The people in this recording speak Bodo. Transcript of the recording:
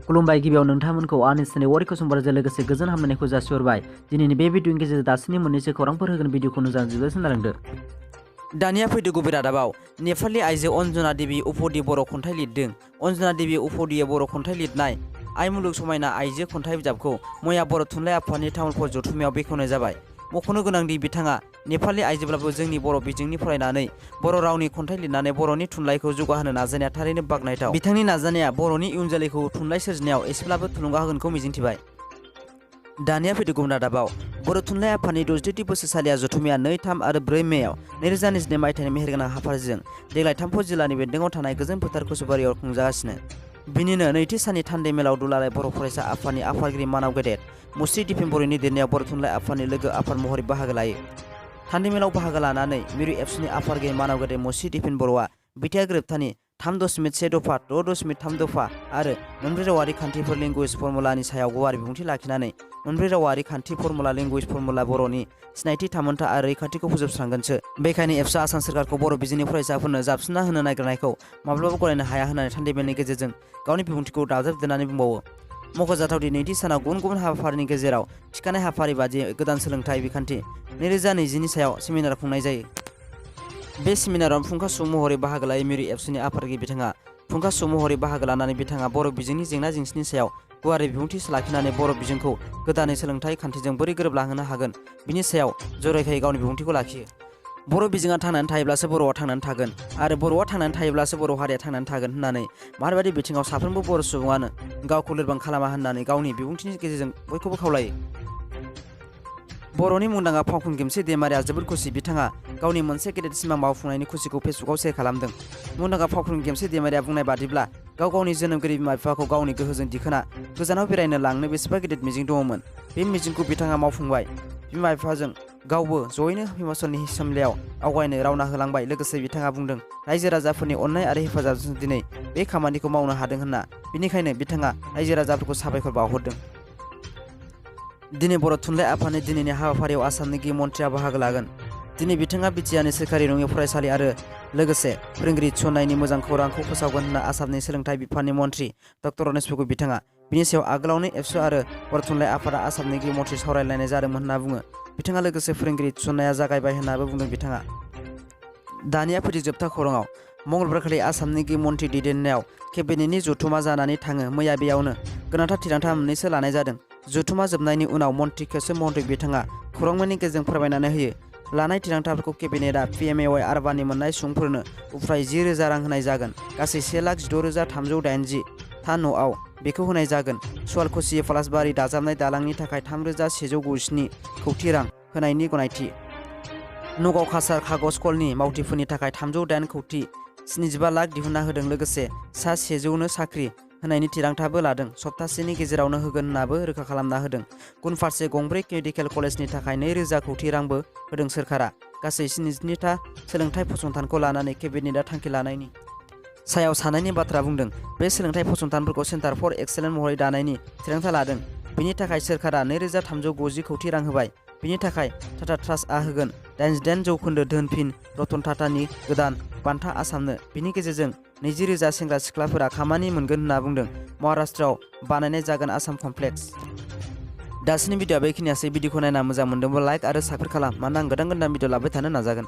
खुलुमबाय गिबियाव नोंथांमोनखौ आंनि चेनेल वारि कुसुमबारजों लोगोसे गोजोन हामलायनायखौ जासिहरबाय। दिनैनि बे भिडिअनि गेजेरजों दासिमनि मोननैसो खौरांफोर होगोन भिडिअखौ जोबोद सोनारदो। दानिया फैदो गुबै रादाबाव। नेपालनि आइजो अन्जना देवी उफ'दि बर' खन्थाइ लिरदों। अन्जना देवी उफ'दिया बर' खन्थाइ लिरनाय आइ मुलुग समायना आइजो खन्थाइ बिजाबखौ मैया बर' थुनलाइ आफादनि तामुलपुर जथुम्मायाव बेखेवनाय जाबाय। मख'नो गोनांदि बिथाङा नेपालि आइजोब्लाबो जोंनि बर' बिजोंनि फरायनानै बर' रावनि खन्थाइ लिरनानै बर'नि थुनलाइखौ जौगाहोनो नाजानाया थारैनो बाखनायथाव। बिथांनि नाजानाया बर'नि इयुन जोलैखौ थुनलाइ सोरजिनायाव एसेब्लाबो थुलुंगा होगोनखौ मिजिंथिबाय। दानिया फैदो गुबुन रादाबाव। बर' थुनलाइ आफादनि 63थि बोसोरसालिया जथुम्माया 2, 3 आरो 4 मेयाव 2022 मायथाइनि मेहेरगोनां हाबाफारिजों देग्लाय तामुलपुर जिल्लानि बेन्दोंआव थानाय गोजोन फोथार कुसुबारियाव खुंजागासिनो। बिनिनो नैथि साननि थान्दै मेलाव दुलाराय बर' फरायसा आफादनि आफादगिरि मानाव गेदेर मुस्रि दिफेन बर'नि लिरनायाव बर' थुनलाइ आफादनि लोगो आफाद महरै बाहागो लायो। थान्दै मेलाव बाहागो लानानै मिरु एबसुनि आफादगिरि मानाव गेदेर मुस्रि दिफेन बर'आ बिथाया गोरोबथानि 3.1 दफा 6.3 दफा आरो मोनब्रै रावारि खान्थिफोर लेंगुवेज फर्मुलानि सायाव गुवार बिबुंथि लाखिनानै मोनब्रै रावारि खान्थि फर्मुला लेंगुवेज फर्मुला बर'नि सिनायथि थामोनथा आरो रैखाथिखौ फोजोबस्रांगोनसो। बेखायनो एबसुआ आसाम सोरखारखौ बर' बिजोंनि फरायसाफोरनो जाबसिनना होनो नागिरनायखौ माब्लाबाबो गनायनो हाया होननानै थान्दै मेलनि गेजेरजों गावनि बिबुंथिखौ दाजाबदेरनानै बुंबावो। मख'जाथावदि नैथि सानाव गुबुन गुबुन हाबाफारिनि गेजेराव थिखानाय हाबाफारि बादियै गोदान सोलोंथाइ बिखान्थि 2020नि सायाव सेमिनार खुंनाय जायो। बे सेमिनाराव फुंखा सुबुं महरै बाहागो लायो मिरु एबसुनि आफादगिरि बिथाङा। फुंखा सुबुं महरै बाहागो लानानै बिथाङा बर' बिजोंनि जेंना जेंसिनि सायाव गुवारै बिबुंथि लाखिनानै बर' बिजोंखौ गोदानै सोलोंथाइ खान्थिजों बोरै गोरोबलाहोनो हागोन बिनि सायाव जर'खायै गावनि बिबुंथिखौ लाखियो। बर' बिजोङा थांनानै थायोब्लासो बर'आ थांनानै थागोन आरो बर'आ थांनानै थायोब्लासो बर' हारिया थांनानै थागोन होननानै मारबायदि बिथिङाव साफ्रोमबो बर' सुबुङानो गावखौ लोरबां खालामा होननानै गावनि बिबुंथिनि गेजेरजों बयखौबो खावलायो। बर'नि मुंदांखा फावखुंग्रि गेमस्रि दैमारिया जोबोद खुसि। बिथाङा गावनि मोनसे गेदेर सिमां मावफुंनायनि खुसिखौ फेसबुकआव शेयार खालामदों। मुंदांखा फावखुंग्रि गेमस्रि दैमारिया बुंनाय बादिब्ला गावनि जोनोमगिरि बिमा बिफाखौ गावनि गोहोजों दिखोना गोजानाव बेरायनो लांनो बेसेबा गिदिर मिजिं दङमोन। बे मिजिंखौ बिथाङा मावफुंबाय। बिमा बिफाजों गावबो जयैनो हिमाचलनि सिमलायाव आवगायनो रावना होलांबाय। लोगोसे बिथाङा बुंदों रायजो राजाफोरनि अननाय आरो हेफाजाबजों दिनै बे खामानिखौ मावनो हादों होनना। बिनिखायनो बिथाङा रायजो राजाफोरखौ साबायखर बावहरदों। दिनै बर' थुनलाइ आफादनि दिनैनि हाबाफारियाव आसामनि गृह मन्थ्रिया बाहागो लागोन। दिनै बिथाङा बिटिआरनि सोरखारि नङि फरायसालि आरो लोगोसे फोरोंगिरि थिसननायनि मोजां खौरांखौ फोसावगोन होनना आसामनि सोलोंथाइ बिफाननि मन्थ्रि डक्टर रनेश पेगु बिथाङा। बिनि सायाव आगोलावनो एबसु आरो बर' थुनलाइ आफादा आसामनि गृह मन्थ्रि सावरायलायनाय जादोंमोन होनना बुङो बिथाङा। लोगोसे फोरोंगिरि थिसननाया जागायबाय होन्नाबो बुंदों बिथाङा। दानिया फैदो जोबथा खौराङाव। मंगलबारखालि आसामनि गृह मन्थ्रि दैदेननायाव केबिनेटनि जथुमा जानानै थाङो। मैया बेयावनो गोनांथार थिरांथा मोननैसो लानाय जादों। जथुमा जोबनायनि उनाव मन्थ्रि केशव महन्ती बिथाङा खौरांनि गेजेरजों फोरमायनानै होयो। लानाय थिरांथाफोरखौ केबिनेटआ पिएमएवाइ आरबाननि मोननाय सुबुंफोरनो उफ्राय 10,000 रां होनाय जागोन। गासै 1,06,380 था न'आव बेखौ होनाय जागोन। सुवालकुसि पलासबारि दाजाबनाय दालांनि थाखाय 3,197 कौटि रां होनायनि गनायथि। नगाव काछार कागज कलनि मावथिफोरनि थाखाय 308 कौटि 75 लाख दिहुनना होदों। लोगोसे सा 100नो साख्रि होनायनि थिरांथाबो लादों। सप्तासेनि गेजेरावनो होगोन होन्नाबो रोखा खालामना होदों। गुबुन फारसे गंब्रै मेडिकेल कलेजनि थाखाय 2,000 कौटि रांबो होदों सोरखारा। गासै 72था सोलोंथाइ फसंथानखौ लानानै केबिनेटआ थांखि लानायनि सायाव साननायनि बाथ्रा बुंदों। बे सोलोंथाइ फसंथानफोरखौ सेन्टार फर एक्सेलेन्स महरै दानायनि थिरांथा लादों। बिनि थाखाय सोरखारा 2,390 कौटि रां होबाय। बिनि थाखाय टाटा ट्रास्टआ होगोन 88% धोनफिन रतन टाटानि गोदान बान्था आसामनो। बिनि गेजेरजों 20,000 सेंग्रा सिख्लाफोरा खामानि मोनगोन होनना बुंदों। महाराष्ट्रआव बानायनाय जागोन आसाम कमप्लेक्स। दासिमनि भिडिअआ बेखिनियासै। भिडिअखौ नायना मोजां मोनदोंब्ला लाइक आरो साबस्क्राइब खालाम। मानोना आं गोदान भिडिअ लाबोबाय थानो नाजागोन।